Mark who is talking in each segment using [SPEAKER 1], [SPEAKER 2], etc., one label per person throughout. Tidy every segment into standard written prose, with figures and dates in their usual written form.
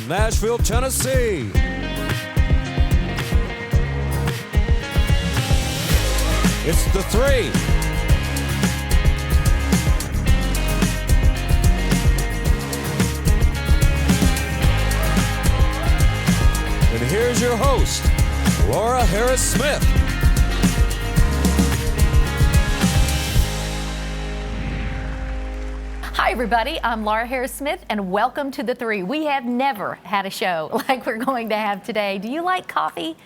[SPEAKER 1] from Nashville, Tennessee. It's the Three. And here's your host, Laura Harris-Smith.
[SPEAKER 2] Hi everybody, I'm Laura Harris-Smith and welcome to The Three. We have never had a show like we're going to have today. Do you like coffee?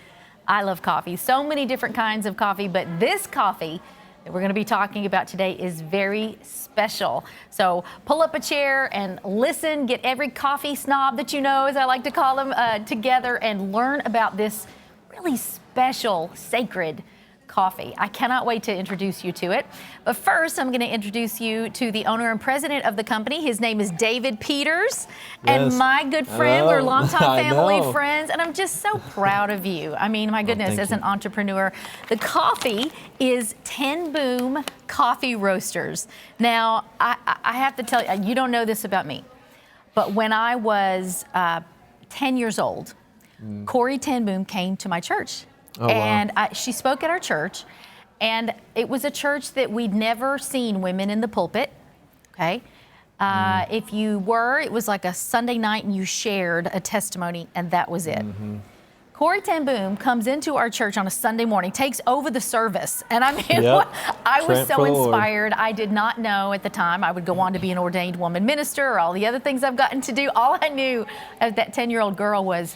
[SPEAKER 2] I love coffee. So many different kinds of coffee, but this coffee that we're going to be talking about today is very special. So pull up a chair and listen, get every coffee snob that you know, as I like to call them, together and learn about this really special, sacred coffee. I cannot wait to introduce you to it. But first, I'm going to introduce you to the owner and president of the company. His name is David Peters, and my good friend. We're longtime family friends, and I'm just so proud of you. I mean, my goodness, as an entrepreneur. The coffee is 10 Boom Coffee Roasters. Now, I have to tell you, you don't know this about me, but when I was 10 years old, Corrie Ten Boom came to my church. Oh, and wow. She spoke at our church, and it was a church that we'd never seen women in the pulpit, okay? If you were, it was like a Sunday night and you shared a testimony, and that was it. Corrie Ten Boom comes into our church on a Sunday morning, takes over the service, and I mean, I was so inspired. I did not know at the time I would go on to be an ordained woman minister or all the other things I've gotten to do. All I knew as that 10-year-old girl was,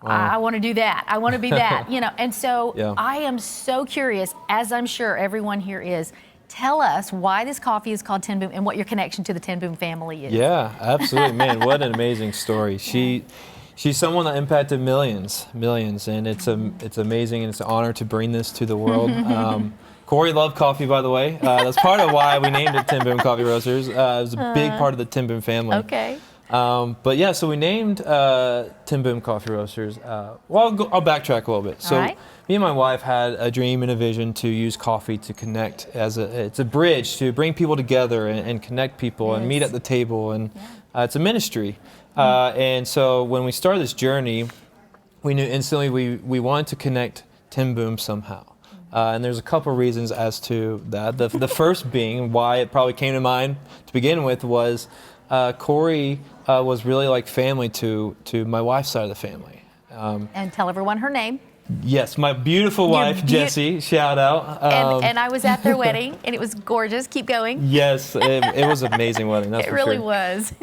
[SPEAKER 2] I want to do that. I want to be that, you know. And so I am so curious, as I'm sure everyone here is. Tell us why this coffee is called Ten Boom and what your connection to the Ten Boom family is. Yeah, absolutely, man. What an amazing story. She's someone that impacted millions, and it's amazing, and it's an honor to bring this to the world. Corrie loved coffee, by the way. That's part of why we named it Ten Boom Coffee Roasters. It was a big part of the Ten Boom family. Okay. But yeah, so we named Ten Boom Coffee Roasters. Well, I'll backtrack a little bit. So me and my wife had a dream and a vision to use coffee to connect it's a bridge to bring people together and connect people and meet at the table, and it's a ministry. And so when we started this journey, we knew instantly we wanted to connect Ten Boom somehow. And there's a couple reasons as to that. The first being why it probably came to mind to begin with was Corrie was really like family to my wife's side of the family. And tell everyone her name.
[SPEAKER 3] Yes, my beautiful wife, Jessie, shout out.
[SPEAKER 2] And I was at their wedding, and it was gorgeous. Keep going.
[SPEAKER 3] Yes, it was an amazing wedding, that's for sure. It really
[SPEAKER 2] was.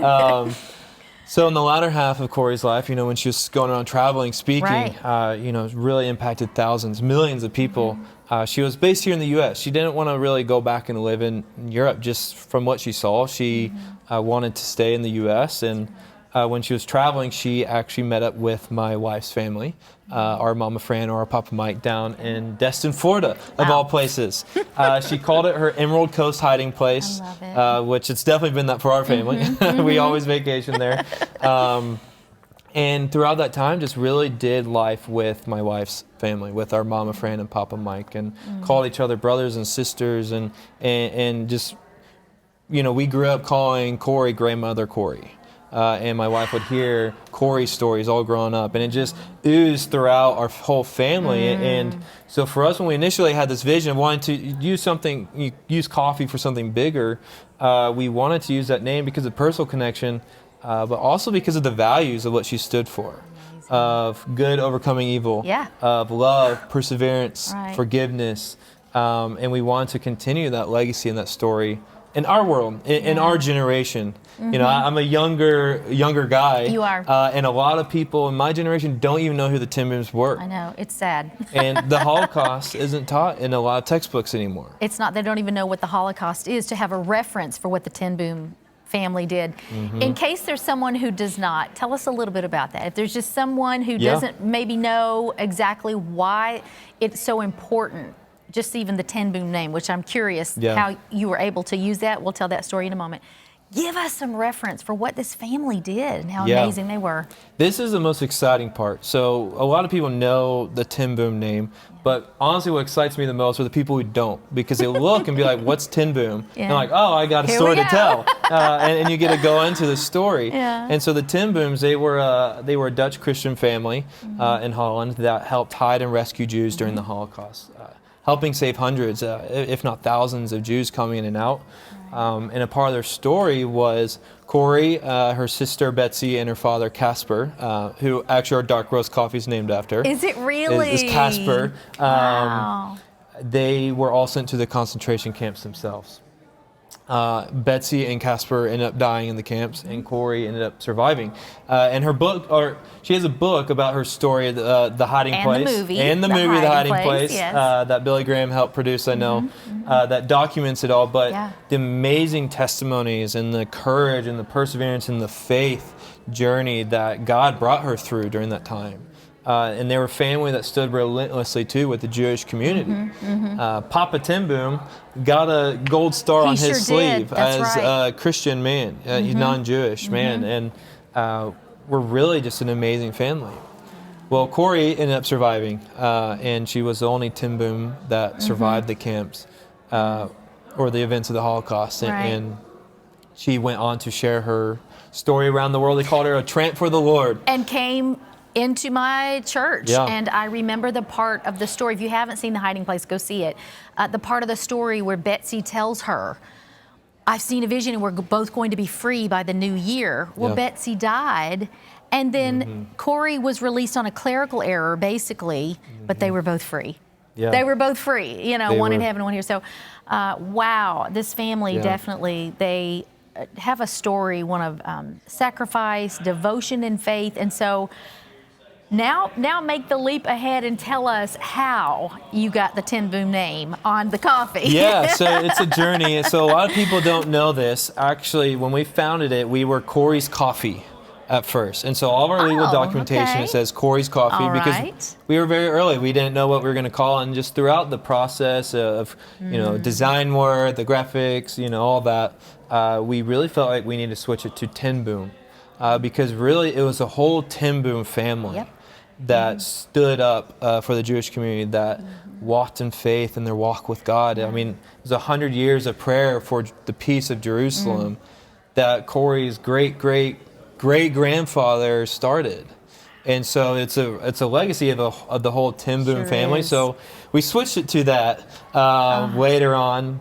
[SPEAKER 3] So in the latter half of Corrie's life, you know, when she was going around traveling, speaking, you know, really impacted thousands, millions of people. She was based here in the U.S. She didn't want to really go back and live in Europe just from what she saw. She wanted to stay in the U.S. And when she was traveling, she actually met up with my wife's family, our Mama Fran or our Papa Mike down in Destin, Florida, of all places. She called it her Emerald Coast hiding place, which it's definitely been that for our family. We always vacation there. And throughout that time, just really did life with my wife's family, with our Mama Fran and Papa Mike, and called each other brothers and sisters, and just, you know, we grew up calling Corrie Grandmother Corrie. And my wife would hear Corrie's stories all growing up, and it just oozed throughout our whole family. And so for us, when we initially had this vision of wanting to use coffee for something bigger, we wanted to use that name because of personal connection, but also because of the values of what she stood for. Of good overcoming evil, of love, perseverance, forgiveness, and we want to continue that legacy and that story in our world, in our generation. You know, I'm a younger guy.
[SPEAKER 2] You are.
[SPEAKER 3] And a lot of people in my generation don't even know who the Ten Booms were.
[SPEAKER 2] I know, it's sad.
[SPEAKER 3] And the Holocaust isn't taught in a lot of textbooks anymore.
[SPEAKER 2] It's not, they don't even know what the Holocaust is, to have a reference for what the Ten Boom family did. In case there's someone who does not, tell us a little bit about that. If there's just someone who doesn't maybe know exactly why it's so important, just even the Ten Boom name, which I'm curious how you were able to use that. We'll tell that story in a moment. Give us some reference for what this family did and how
[SPEAKER 3] Yeah.
[SPEAKER 2] amazing they were.
[SPEAKER 3] This is the most exciting part. So a lot of people know the Tin Boom name, but honestly what excites me the most are the people who don't, because they look and be like, what's Tin Boom?
[SPEAKER 2] Yeah.
[SPEAKER 3] And they're like, oh, I got a
[SPEAKER 2] Here
[SPEAKER 3] story
[SPEAKER 2] we
[SPEAKER 3] to
[SPEAKER 2] go.
[SPEAKER 3] tell. And you get to go into the story.
[SPEAKER 2] Yeah.
[SPEAKER 3] And so the Tin Booms, they were a Dutch Christian family in Holland that helped hide and rescue Jews during the Holocaust, helping save hundreds, if not thousands of Jews coming in and out. And a part of their story was Corey, her sister Betsy, and her father Casper, who actually our dark roast coffee is named after.
[SPEAKER 2] Is it really?
[SPEAKER 3] Is Casper.
[SPEAKER 2] Wow.
[SPEAKER 3] They were all sent to the concentration camps themselves. Betsy and Casper ended up dying in the camps, and Corey ended up surviving. And her book, or she has a book about her story, The Hiding
[SPEAKER 2] And
[SPEAKER 3] Place,
[SPEAKER 2] the movie,
[SPEAKER 3] and the
[SPEAKER 2] The
[SPEAKER 3] movie, The
[SPEAKER 2] Hiding
[SPEAKER 3] Hiding
[SPEAKER 2] Place,
[SPEAKER 3] Place,
[SPEAKER 2] yes.
[SPEAKER 3] that Billy Graham helped produce. I know that documents it all. But
[SPEAKER 2] Yeah.
[SPEAKER 3] the amazing testimonies and the courage and the perseverance and the faith journey that God brought her through during that time. And they were a family that stood relentlessly too with the Jewish community. Papa Tin Boom got a gold star
[SPEAKER 2] He
[SPEAKER 3] on
[SPEAKER 2] sure
[SPEAKER 3] his
[SPEAKER 2] did.
[SPEAKER 3] sleeve
[SPEAKER 2] That's
[SPEAKER 3] as
[SPEAKER 2] right.
[SPEAKER 3] a Christian man, he's non-Jewish man, and we're really just an amazing family. Well, Corey ended up surviving, and she was the only Tin Boom that survived the camps or the events of the Holocaust,
[SPEAKER 2] Right.
[SPEAKER 3] and she went on to share her story around the world. They called her a tramp for the Lord.
[SPEAKER 2] And came into my church.
[SPEAKER 3] Yeah.
[SPEAKER 2] And I remember the part of the story. If you haven't seen The Hiding Place, go see it. The part of the story where Betsy tells her, I've seen a vision and we're both going to be free by the new year. Well,
[SPEAKER 3] Yeah.
[SPEAKER 2] Betsy died. And then Corey was released on a clerical error, basically, but they were both free.
[SPEAKER 3] Yeah.
[SPEAKER 2] They were both free, you know,
[SPEAKER 3] They
[SPEAKER 2] one in
[SPEAKER 3] were.
[SPEAKER 2] heaven, one here. So, wow, this family
[SPEAKER 3] Yeah.
[SPEAKER 2] definitely, they have a story, one of sacrifice, devotion, and faith. And so now make the leap ahead and tell us how you got the Tin Boom name on the coffee.
[SPEAKER 3] Yeah, so it's a journey. So a lot of people don't know this. Actually, when we founded it, we were Corey's Coffee at first. And so all of our legal
[SPEAKER 2] Oh,
[SPEAKER 3] documentation,
[SPEAKER 2] okay.
[SPEAKER 3] it says Corey's Coffee
[SPEAKER 2] All
[SPEAKER 3] because
[SPEAKER 2] right.
[SPEAKER 3] we were very early. We didn't know what we were going to call it. And just throughout the process of, design work, the graphics, all that, we really felt like we needed to switch it to Tin Boom because really it was a whole Tin Boom family.
[SPEAKER 2] Yep.
[SPEAKER 3] That stood up for the Jewish community, that walked in faith in their walk with God. I mean, it was 100 years of prayer for the peace of Jerusalem that Corey's great-great-great-grandfather started. And so it's a legacy of the whole Tin Boom
[SPEAKER 2] Sure
[SPEAKER 3] family.
[SPEAKER 2] is.
[SPEAKER 3] So we switched it to that later on.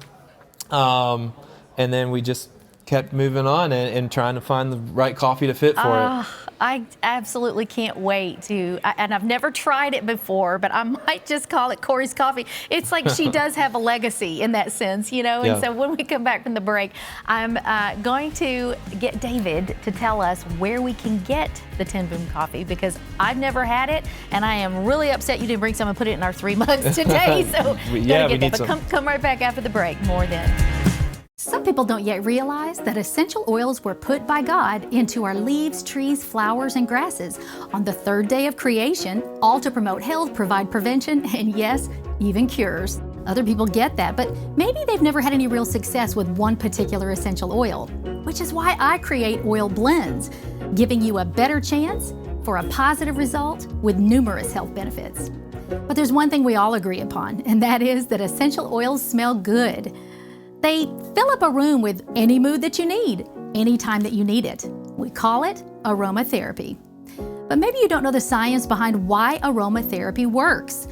[SPEAKER 3] And then we just kept moving on and trying to find the right coffee to fit for it.
[SPEAKER 2] I absolutely can't wait to, and I've never tried it before, but I might just call it Corey's Coffee. It's like she does have a legacy in that sense, And
[SPEAKER 3] Yeah.
[SPEAKER 2] so when we come back from the break, I'm going to get David to tell us where we can get the Tin Boom coffee because I've never had it, and I am really upset you didn't bring some and put it in our 3 mugs today. So
[SPEAKER 3] We
[SPEAKER 2] gotta get
[SPEAKER 3] need
[SPEAKER 2] that. But
[SPEAKER 3] some.
[SPEAKER 2] come right back after the break. More then.
[SPEAKER 4] Some people don't yet realize that essential oils were put by God into our leaves, trees, flowers, and grasses on the third day of creation, all to promote health, provide prevention, and yes, even cures. Other people get that, but maybe they've never had any real success with one particular essential oil, which is why I create oil blends, giving you a better chance for a positive result with numerous health benefits. But there's one thing we all agree upon, and that is that essential oils smell good. They fill up a room with any mood that you need, anytime that you need it. We call it aromatherapy. But maybe you don't know the science behind why aromatherapy works.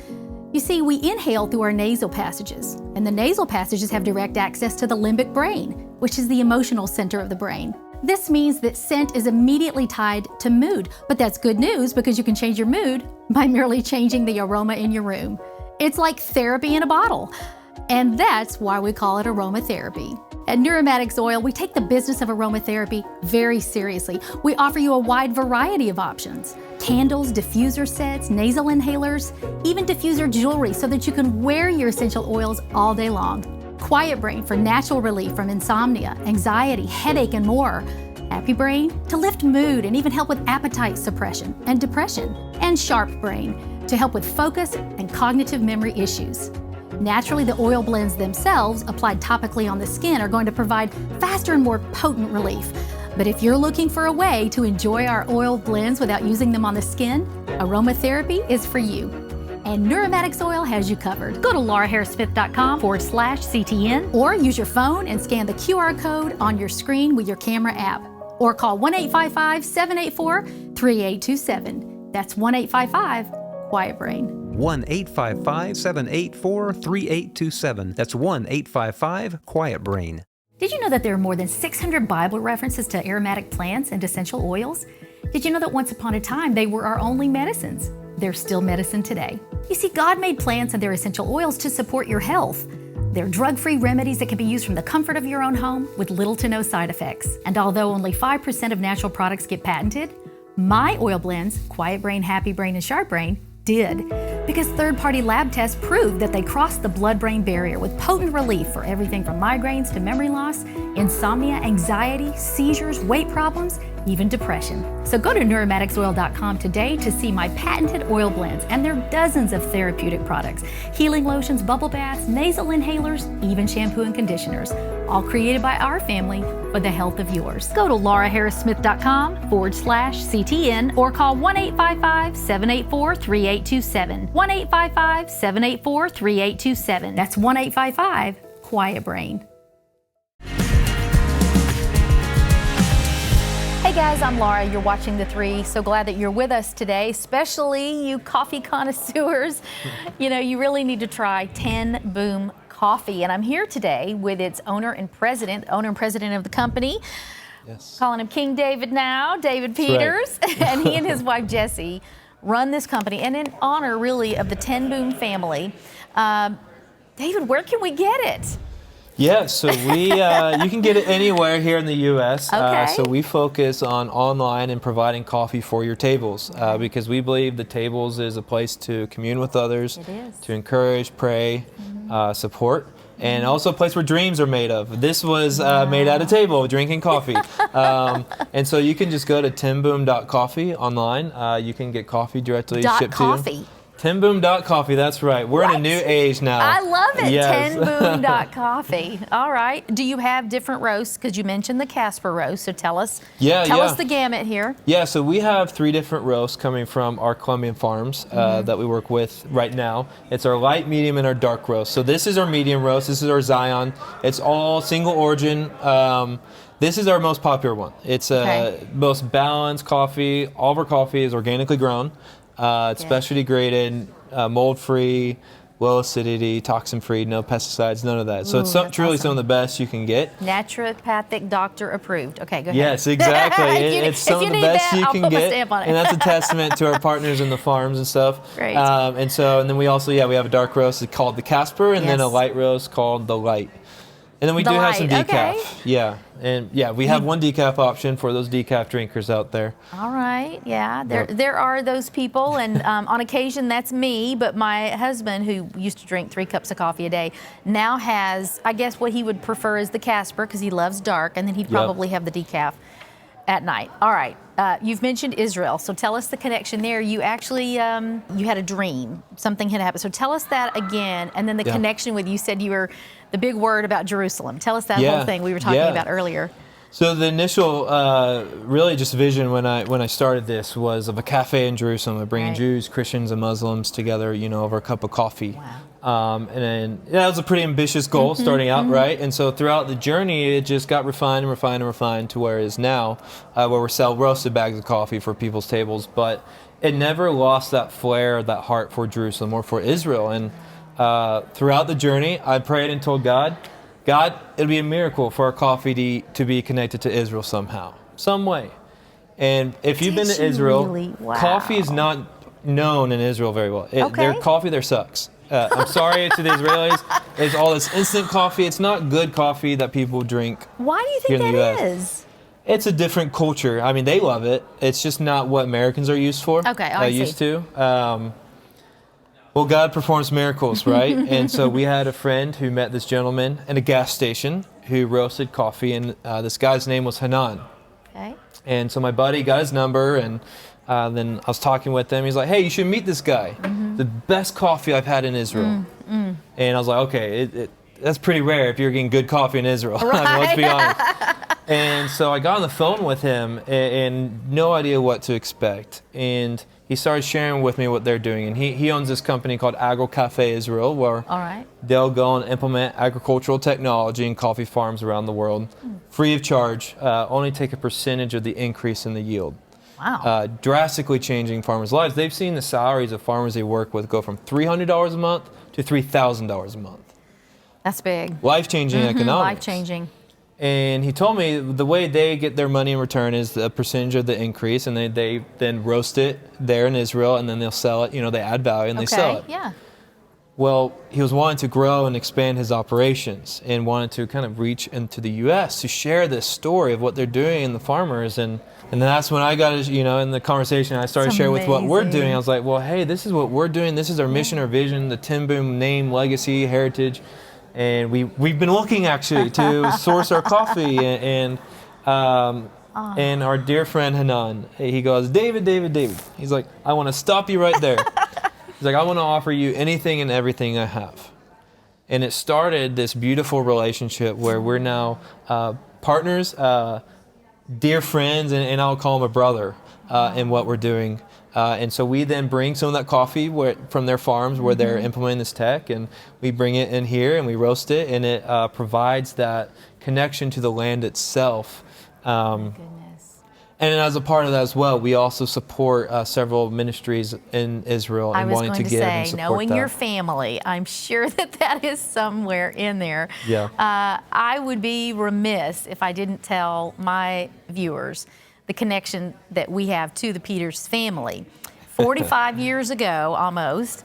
[SPEAKER 4] You see, we inhale through our nasal passages, and the nasal passages have direct access to the limbic brain, which is the emotional center of the brain. This means that scent is immediately tied to mood, but that's good news because you can change your mood by merely changing the aroma in your room. It's like therapy in a bottle. And that's why we call it aromatherapy. At Neuromatics Oil, we take the business of aromatherapy very seriously. We offer you a wide variety of options. Candles, diffuser sets, nasal inhalers, even diffuser jewelry so that you can wear your essential oils all day long. Quiet Brain for natural relief from insomnia, anxiety, headache, and more. Happy Brain to lift mood and even help with appetite suppression and depression. And Sharp Brain to help with focus and cognitive memory issues. Naturally, the oil blends themselves, applied topically on the skin, are going to provide faster and more potent relief. But if you're looking for a way to enjoy our oil blends without using them on the skin, aromatherapy is for you. And Neuromatics Oil has you covered. Go to lauraharrismith.com/CTN or use your phone and scan the QR code on your screen with your camera app. Or call 1-855-784-3827. That's 1-855-QUIET-BRAIN.
[SPEAKER 5] 1-855-784-3827. That's 1-855-QUIET-BRAIN.
[SPEAKER 4] Did you know that there are more than 600 Bible references to aromatic plants and essential oils? Did you know that once upon a time they were our only medicines? They're still medicine today. You see, God made plants and their essential oils to support your health. They're drug-free remedies that can be used from the comfort of your own home with little to no side effects. And although only 5% of natural products get patented, my oil blends, Quiet Brain, Happy Brain, and Sharp Brain, did, because third-party lab tests proved that they crossed the blood-brain barrier with potent relief for everything from migraines to memory loss, insomnia, anxiety, seizures, weight problems, even depression. So go to neuromaticsoil.com today to see my patented oil blends, and there are dozens of therapeutic products, healing lotions, bubble baths, nasal inhalers, even shampoo and conditioners, all created by our family for the health of yours. Go to lauraharrismith.com/CTN or call 1-855-784-3827. 1-855-784-3827. That's 1-855-QUIET-BRAIN. Hey guys, I'm Laura. You're watching The3. So glad that you're with us today, especially you coffee connoisseurs. You know, you really need to try 10 Boom Coffee. And I'm here today with its owner and president of the company.
[SPEAKER 3] Yes.
[SPEAKER 4] Calling him King David now, David Peters.
[SPEAKER 3] Right.
[SPEAKER 4] And he and his wife Jessie run this company. And in honor, really, of the 10 Boom family, David, where can we get it?
[SPEAKER 3] Yeah, so you can get it anywhere here in the U.S.
[SPEAKER 4] Okay.
[SPEAKER 3] So we focus on online and providing coffee for your tables because we believe the tables is a place to commune with others,
[SPEAKER 4] It is.
[SPEAKER 3] to encourage, pray, support, and also a place where dreams are made of. This was made at a table, drinking coffee. And so you can just go to tenboom.coffee online. You can get coffee directly shipped to you. Tenboom.coffee, that's right. We're in a new age now.
[SPEAKER 4] I love it.
[SPEAKER 3] Yes.
[SPEAKER 4] Tenboom.coffee. All right. Do you have different roasts? Because you mentioned the Casper roast, so tell us. Tell us the gamut here.
[SPEAKER 3] Yeah, so we have 3 different roasts coming from our Colombian farms that we work with right now. It's our light, medium, and our dark roast. So this is our medium roast. This is our Zion. It's all single origin. This is our most popular one. It's most balanced coffee. All of our coffee is organically grown. It's specialty graded, mold-free, low acidity, toxin-free, no pesticides, none of that. So it's truly some of the best you can get.
[SPEAKER 4] Naturopathic doctor approved. Okay, go ahead.
[SPEAKER 3] Yes, exactly. It's some of the best you can get.
[SPEAKER 4] And
[SPEAKER 3] that's a testament to our partners in the farms and stuff.
[SPEAKER 4] Great.
[SPEAKER 3] And then we also, we have a dark roast called the Casper and then a light roast called the Light. And then we have some decaf.
[SPEAKER 4] Okay.
[SPEAKER 3] Yeah. And we have one decaf option for those decaf drinkers out there.
[SPEAKER 4] All right. Yeah. There are those people, and on occasion that's me, but my husband, who used to drink 3 cups of coffee a day, now has, I guess what he would prefer is the Casper because he loves dark, and then he'd probably have the decaf at night. All right. You've mentioned Israel, so tell us the connection there. You actually, you had a dream. Something had happened. So tell us that again, and then the connection with, you said you were the big word about Jerusalem. Tell us that whole thing we were talking about earlier.
[SPEAKER 3] So the initial, really just vision when I started this was of a cafe in Jerusalem, of bringing Jews, Christians, and Muslims together, over a cup of coffee. Wow. And then that was a pretty ambitious goal starting out, right? And so throughout the journey, it just got refined and refined and refined to where it is now, where we sell roasted bags of coffee for people's tables. But it never lost that flair, that heart for Jerusalem or for Israel. And throughout the journey, I prayed and told God, it'd be a miracle for our coffee to be connected to Israel somehow, some way. And if you've been to Israel, coffee is not known in Israel very well. Their coffee there sucks. I'm sorry to the Israelis. It's all this instant coffee. It's not good coffee that people drink.
[SPEAKER 4] Why do you think that is?
[SPEAKER 3] It's a different culture. I mean, they love it. It's just not what Americans are used for. Used to. Well, God performs miracles, right? And so we had a friend who met this gentleman in a gas station who roasted coffee, and this guy's name was Hanan. Okay. And so my buddy got his number, and then I was talking with him. He's like, hey, you should meet this guy. The best coffee I've had in Israel. And I was like, okay, that's pretty rare if you're getting good coffee in Israel.
[SPEAKER 2] Right.
[SPEAKER 3] I mean, let's be honest. And so I got on the phone with him and no idea what to expect. And he started sharing with me what they're doing. And he owns this company called Agro Cafe Israel, where they'll go and implement agricultural technology in coffee farms around the world, free of charge, only take a percentage of the increase in the yield.
[SPEAKER 2] Wow.
[SPEAKER 3] Drastically changing farmers' lives. They've seen the salaries of farmers they work with go from $300 a month to $3,000 a month.
[SPEAKER 2] That's big.
[SPEAKER 3] Life-changing economics.
[SPEAKER 2] Life-changing.
[SPEAKER 3] And he told me the way they get their money in return is a percentage of the increase, and they then roast it there in Israel, and then they'll sell it. They add value and they sell it.
[SPEAKER 2] Yeah.
[SPEAKER 3] Well, he was wanting to grow and expand his operations and wanted to kind of reach into the U.S. to share this story of what they're doing in the farmers. And that's when I got, in the conversation, I started sharing with what we're doing. I was like, well, hey, this is what we're doing. This is our mission, our vision, the Tim Boom name, legacy, heritage. And we've been looking actually to source our coffee and our dear friend Hanan, he goes, David. He's like, I want to stop you right there. He's like, I want to offer you anything and everything I have. And it started this beautiful relationship where we're now partners, dear friends, and I'll call him a brother in what we're doing. And so we then bring some of that coffee from their farms where they're implementing this tech, and we bring it in here and we roast it, and it provides that connection to the land itself. And as a part of that as well, we also support several ministries in Israel and wanting to give and support
[SPEAKER 2] knowing
[SPEAKER 3] that.
[SPEAKER 2] your family, I'm sure that is somewhere in there.
[SPEAKER 3] Yeah.
[SPEAKER 2] I would be remiss if I didn't tell my viewers the connection that we have to the Peters family. 45 years ago, almost,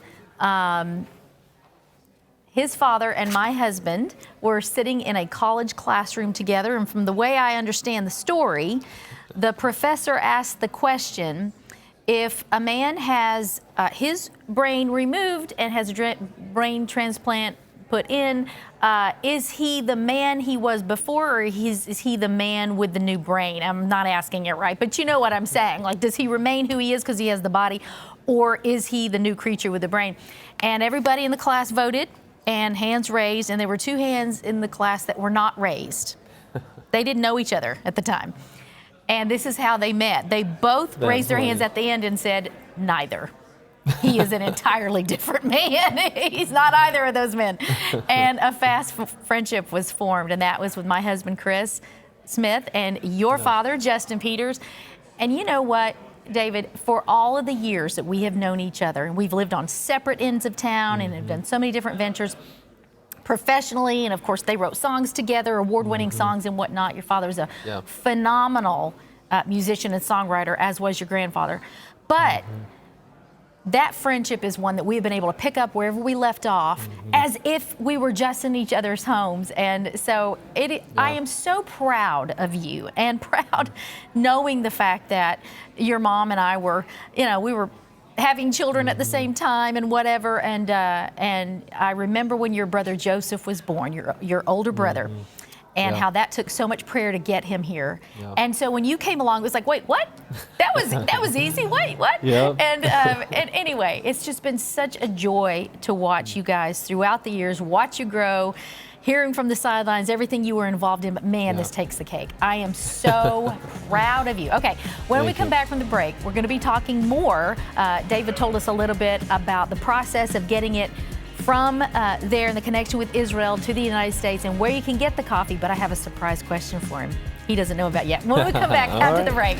[SPEAKER 2] his father and my husband were sitting in a college classroom together, and from the way I understand the story, the professor asked the question, if a man has his brain removed and has a brain transplant put in, is he the man he was before, or is he the man with the new brain? I'm not asking it right, but you know what I'm saying. Like, does he remain who he is because he has the body, or is he the new creature with the brain? And everybody in the class voted, and hands raised, and there were 2 hands in the class that were not raised. They didn't know each other at the time. And this is how they met. They both raised their hands at the end and said, neither. He is an entirely different man. He's not either of those men. And a fast friendship was formed, and that was with my husband, Chris Smith, and your father, Justin Peters. And you know what, David, for all of the years that we have known each other, and we've lived on separate ends of town and have done so many different ventures professionally, and of course they wrote songs together, award-winning songs and whatnot. Your father was a phenomenal musician and songwriter, as was your grandfather. But that friendship is one that we've been able to pick up wherever we left off, as if we were just in each other's homes. And so I am so proud of you, and proud knowing the fact that your mom and I were, we were having children at the same time and whatever. And I remember when your brother Joseph was born, your older brother, and how that took so much prayer to get him here. And so when you came along, it was like, wait, what? That was easy. Wait, what? And anyway, it's just been such a joy to watch you guys throughout the years, watch you grow, hearing from the sidelines, everything you were involved in. But man, this takes the cake. I am so proud of you. Okay, when we come back from the break, we're going to be talking more. David told us a little bit about the process of getting it from there and the connection with Israel to the United States and where you can get the coffee, but I have a surprise question for him he doesn't know about yet. When we come back after the break.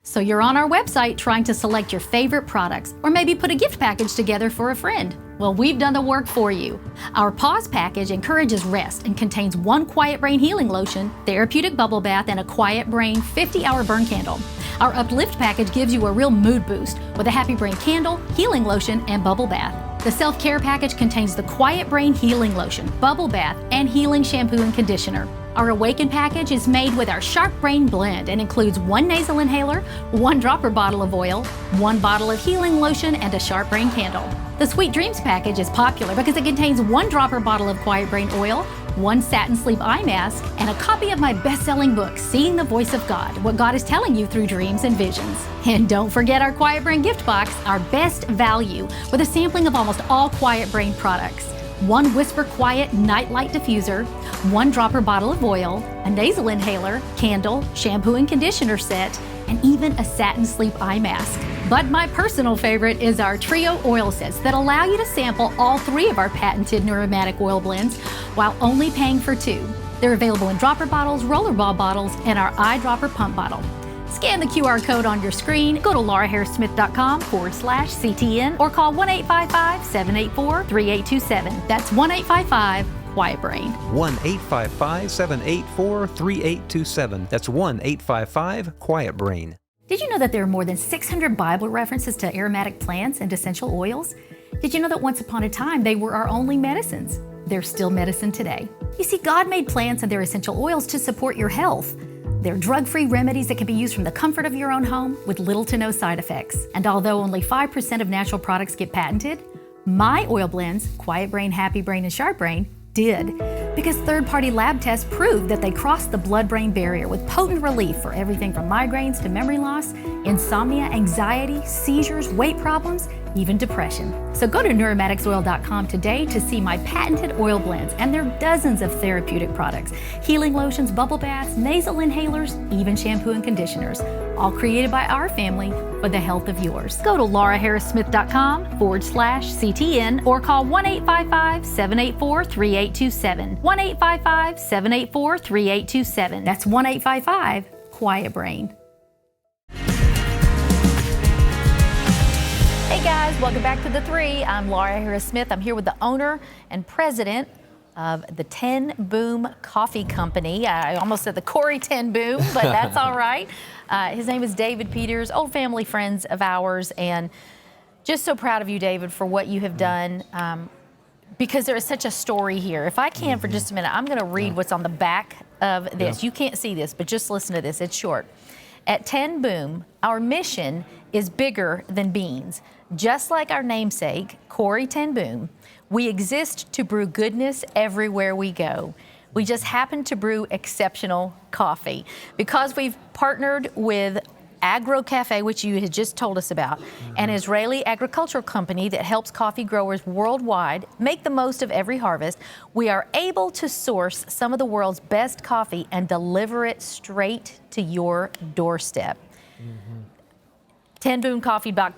[SPEAKER 4] So you're on our website trying to select your favorite products, or maybe put a gift package together for a friend. Well, we've done the work for you. Our Pause package encourages rest and contains 1 Quiet Brain healing lotion, therapeutic bubble bath, and a Quiet Brain 50-hour burn candle. Our Uplift package gives you a real mood boost with a Happy Brain candle, healing lotion, and bubble bath. The Self-Care package contains the Quiet Brain healing lotion, bubble bath, and healing shampoo and conditioner. Our Awaken package is made with our Sharp Brain blend and includes 1 nasal inhaler, 1 dropper bottle of oil, 1 bottle of healing lotion, and a Sharp Brain candle. The Sweet Dreams package is popular because it contains 1 dropper bottle of Quiet Brain oil, 1 satin sleep eye mask, and a copy of my best-selling book, Seeing the Voice of God, What God is Telling You Through Dreams and Visions. And don't forget our Quiet Brain gift box, our best value, with a sampling of almost all Quiet Brain products. 1 Whisper Quiet Nightlight Diffuser, 1 dropper bottle of oil, a nasal inhaler, candle, shampoo and conditioner set, and even a satin sleep eye mask. But my personal favorite is our trio oil sets that allow you to sample all 3 of our patented Neuromatic oil blends while only paying for 2. They're available in dropper bottles, rollerball bottles, and our eyedropper pump bottle. Scan the QR code on your screen, go to lauraharrissmith.com/CTN or call 1-855-784-3827. That's 1-855-QUIET-BRAIN.
[SPEAKER 5] 1-855-784-3827. That's 1-855-QUIET-BRAIN.
[SPEAKER 4] Did you know that there are more than 600 Bible references to aromatic plants and essential oils? Did you know that once upon a time they were our only medicines? They're still medicine today. You see, God made plants and their essential oils to support your health. They're drug-free remedies that can be used from the comfort of your own home with little to no side effects. And although only 5% of natural products get patented, my oil blends, Quiet Brain, Happy Brain, and Sharp Brain, did, because third-party lab tests proved that they crossed the blood-brain barrier with potent relief for everything from migraines to memory loss, insomnia, anxiety, seizures, weight problems, even depression. So go to neuromaticoil.com today to see my patented oil blends, and there are dozens of therapeutic products, healing lotions, bubble baths, nasal inhalers, even shampoo and conditioners, all created by our family for the health of yours. Go to lauraharrissmith.com/CTN or call 1-855-784-3827. 1-855-784-3827. That's 1-855-QUIET-BRAIN.
[SPEAKER 2] Hey guys, welcome back to The Three. I'm Laura Harris-Smith. I'm here with the owner and president of the Ten Boom Coffee Company. I almost said the Corey Ten Boom, but that's all right. His name is David Peters, old family friends of ours, and just so proud of you, David, for what you have done, because there is such a story here. If I can, for just a minute, I'm going to read what's on the back of this. You can't see this, but just listen to this. It's short. At Ten Boom, our mission is bigger than beans. Just like our namesake, Corey Ten Boom, we exist to brew goodness everywhere we go. We just happen to brew exceptional coffee. Because we've partnered with Agro Cafe, which you had just told us about, an Israeli agricultural company that helps coffee growers worldwide make the most of every harvest, we are able to source some of the world's best coffee and deliver it straight to your doorstep. 10boom.coffee, by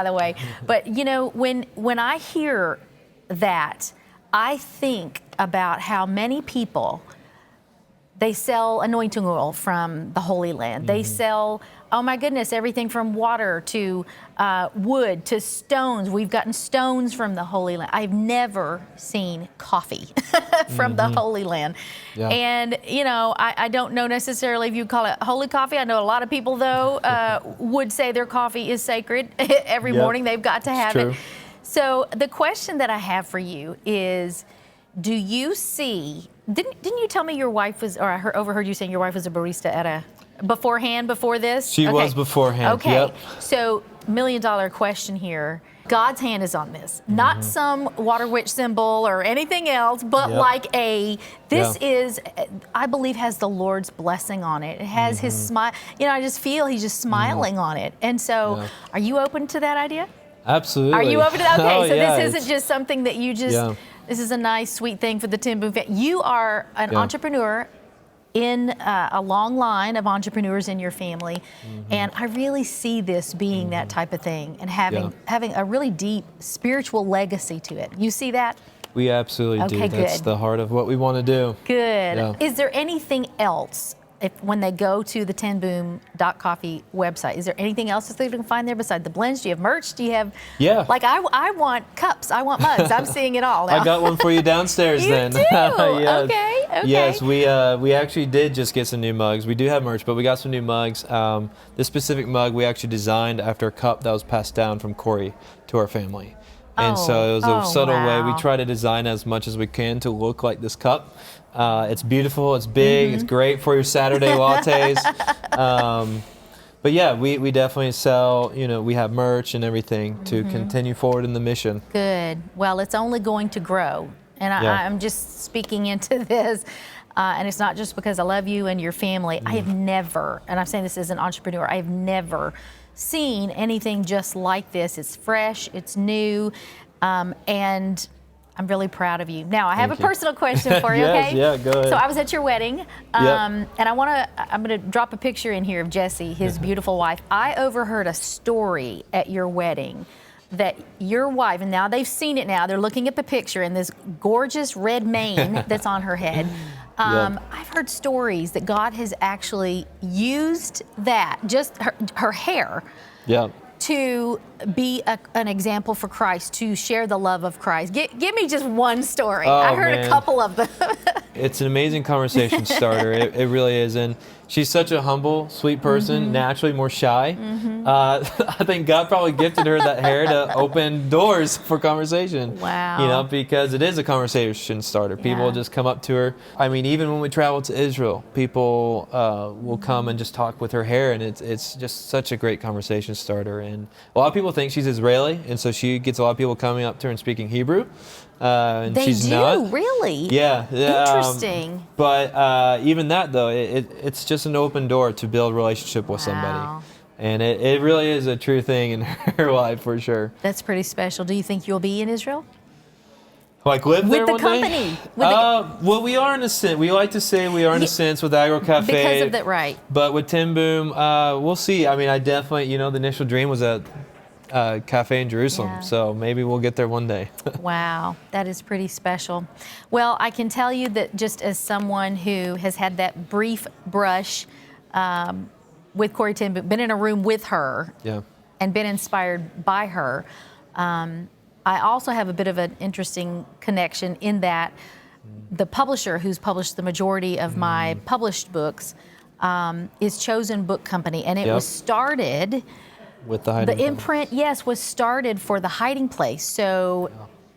[SPEAKER 2] the way. But you know, when I hear that, I think about how many people, they sell anointing oil from the Holy Land. They sell, oh my goodness, everything from water to wood to stones. We've gotten stones from the Holy Land. I've never seen coffee from the Holy Land. Yeah. And, you know, I don't know necessarily if you call it holy coffee. I know a lot of people, though, would say their coffee is sacred. Every morning they've got to have it. So the question that I have for you is, do you see, didn't you tell me your wife was, or I overheard you saying your wife was a barista at before this?
[SPEAKER 3] She was beforehand.
[SPEAKER 2] Okay.
[SPEAKER 3] Yep.
[SPEAKER 2] So $1 million question here. God's hand is on this. Not some water witch symbol or anything else, but like this is, I believe, has the Lord's blessing on it. It has his smile. You know, I just feel he's just smiling on it. And so are you open to that idea?
[SPEAKER 3] Absolutely.
[SPEAKER 2] Are you open to that? Okay, so
[SPEAKER 3] yeah,
[SPEAKER 2] this isn't just something that you just, this is a nice, sweet thing for the Ten Boom family. You are an entrepreneur in a long line of entrepreneurs in your family, and I really see this being that type of thing and having a really deep spiritual legacy to it. You see that?
[SPEAKER 3] We absolutely do. That's the heart of what we want to do.
[SPEAKER 2] Good. Yeah. Is there anything else, when they go to the tenboom.coffee website, is there anything else that they can find there besides the blends? Do you have merch? Do you have, like I want cups, I want mugs. I'm seeing it all now.
[SPEAKER 3] I got one for you downstairs then.
[SPEAKER 2] You do?
[SPEAKER 3] Yes.
[SPEAKER 2] Okay.
[SPEAKER 3] Yes, we actually did just get some new mugs. We do have merch, but we got some new mugs. This specific mug we actually designed after a cup that was passed down from Corey to our family. And so it was a subtle way. We try to design as much as we can to look like this cup. It's beautiful, it's big, it's great for your Saturday lattes. But yeah, we definitely sell, you know, we have merch and everything to continue forward in the mission.
[SPEAKER 2] Good. Well, it's only going to grow. And
[SPEAKER 3] Yeah.
[SPEAKER 2] I'm just speaking into this. And it's not just because I love you and your family. I have never, and I'm saying this as an entrepreneur, I have never seen anything just like this. It's fresh, it's new, and I'm really proud of you. Now, I have
[SPEAKER 3] Thank
[SPEAKER 2] a
[SPEAKER 3] you.
[SPEAKER 2] personal question for you,
[SPEAKER 3] Yes,
[SPEAKER 2] okay?
[SPEAKER 3] yeah, go ahead.
[SPEAKER 2] So I was at your wedding, and I'm gonna drop a picture in here of Jesse, his beautiful wife. I overheard a story at your wedding that your wife, and now they've seen it now, they're looking at the picture and this gorgeous red mane that's on her head. I've heard stories that God has actually used that, just her hair,
[SPEAKER 3] Yeah.
[SPEAKER 2] to be an example for Christ, to share the love of Christ. Give me just one story.
[SPEAKER 3] Oh,
[SPEAKER 2] I heard
[SPEAKER 3] man.
[SPEAKER 2] a couple of them.
[SPEAKER 3] It's an amazing conversation starter. It really is. And she's such a humble, sweet person, naturally more shy. I think God probably gifted her that hair to open doors for conversation.
[SPEAKER 2] Wow.
[SPEAKER 3] You know, because it is a conversation starter. People
[SPEAKER 2] Yeah.
[SPEAKER 3] just come up to her. I mean, even when we travel to Israel, people will come and just talk with her hair, and it's just such a great conversation starter. And a lot of people think she's Israeli, and so she gets a lot of people coming up to her and speaking Hebrew. And
[SPEAKER 2] They
[SPEAKER 3] she's
[SPEAKER 2] do,
[SPEAKER 3] not.
[SPEAKER 2] really?
[SPEAKER 3] Yeah.
[SPEAKER 2] Interesting.
[SPEAKER 3] But even that, though, it's just an open door to build a relationship with
[SPEAKER 2] Wow.
[SPEAKER 3] somebody. And it really is a true thing in her life, for sure.
[SPEAKER 2] That's pretty special. Do you think you'll be in Israel?
[SPEAKER 3] Like live there
[SPEAKER 2] With the
[SPEAKER 3] one day?
[SPEAKER 2] company. With the-
[SPEAKER 3] Well, we are in a sense. We like to say we are in a sense with Agro Cafe.
[SPEAKER 2] Because of that, right.
[SPEAKER 3] But with Tim Boom, we'll see. I mean, I definitely, the initial dream was at cafe in Jerusalem.
[SPEAKER 2] Yeah.
[SPEAKER 3] So maybe we'll get there one day.
[SPEAKER 2] Wow, that is pretty special. Well, I can tell you that just as someone who has had that brief brush with Corrie ten Boom, been in a room with her,
[SPEAKER 3] Yeah.
[SPEAKER 2] and been inspired by her, I also have a bit of an interesting connection in that the publisher who's published the majority of my published books is Chosen Book Company, and it
[SPEAKER 3] Yep.
[SPEAKER 2] was started.
[SPEAKER 3] With the hiding
[SPEAKER 2] The imprint, yes, was started for The Hiding Place. So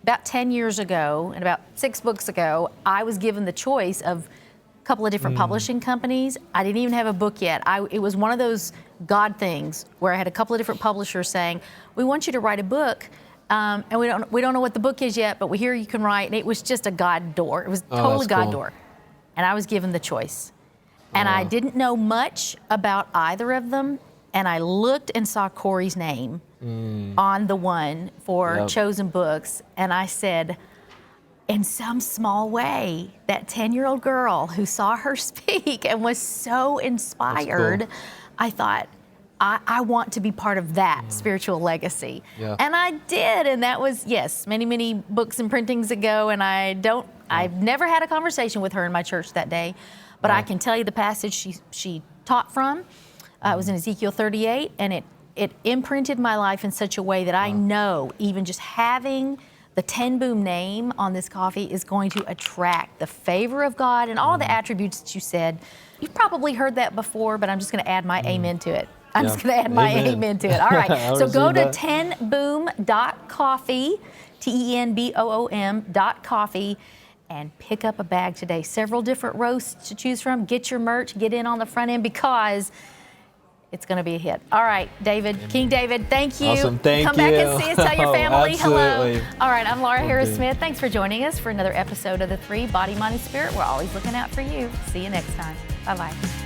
[SPEAKER 2] about 10 years ago, and about 6 books ago, I was given the choice of a couple of different publishing companies. I didn't even have a book yet. It was one of those God things where I had a couple of different publishers saying, "We want you to write a book, and we don't know what the book is yet, but we hear you can write." And it was just a God door. It was totally
[SPEAKER 3] that's
[SPEAKER 2] God
[SPEAKER 3] cool.
[SPEAKER 2] door, and I was given the choice. And I didn't know much about either of them. And I looked and saw Corey's name on the one for
[SPEAKER 3] Yep.
[SPEAKER 2] Chosen Books. And I said, in some small way, that 10-year-old girl who saw her speak and was so inspired, I thought, I want to be part of that spiritual legacy.
[SPEAKER 3] Yeah.
[SPEAKER 2] And I did. And that was, yes, many, many books and printings ago. And I've never had a conversation with her in my church that day. But I can tell you the passage she taught from. It was in Ezekiel 38, and it imprinted my life in such a way that I know even just having the Ten Boom name on this coffee is going to attract the favor of God and all the attributes that you said. You've probably heard that before, but I'm just going to add my amen to it. I'm just going to add my amen to it. All right,
[SPEAKER 3] I
[SPEAKER 2] so go to
[SPEAKER 3] received that.
[SPEAKER 2] tenboom.coffee, TENBOOM.coffee, and pick up a bag today. Several different roasts to choose from. Get your merch, get in on the front end, because it's going to be a hit. All right, David, King David, thank you.
[SPEAKER 3] Awesome, thank
[SPEAKER 2] Come back and
[SPEAKER 3] you.
[SPEAKER 2] see us. Tell your
[SPEAKER 3] Oh,
[SPEAKER 2] family
[SPEAKER 3] absolutely.
[SPEAKER 2] hello. All right, I'm Laura Harris-Smith. Thanks for joining us for another episode of The Three, Body, Mind, and Spirit. We're always looking out for you. See you next time. Bye-bye.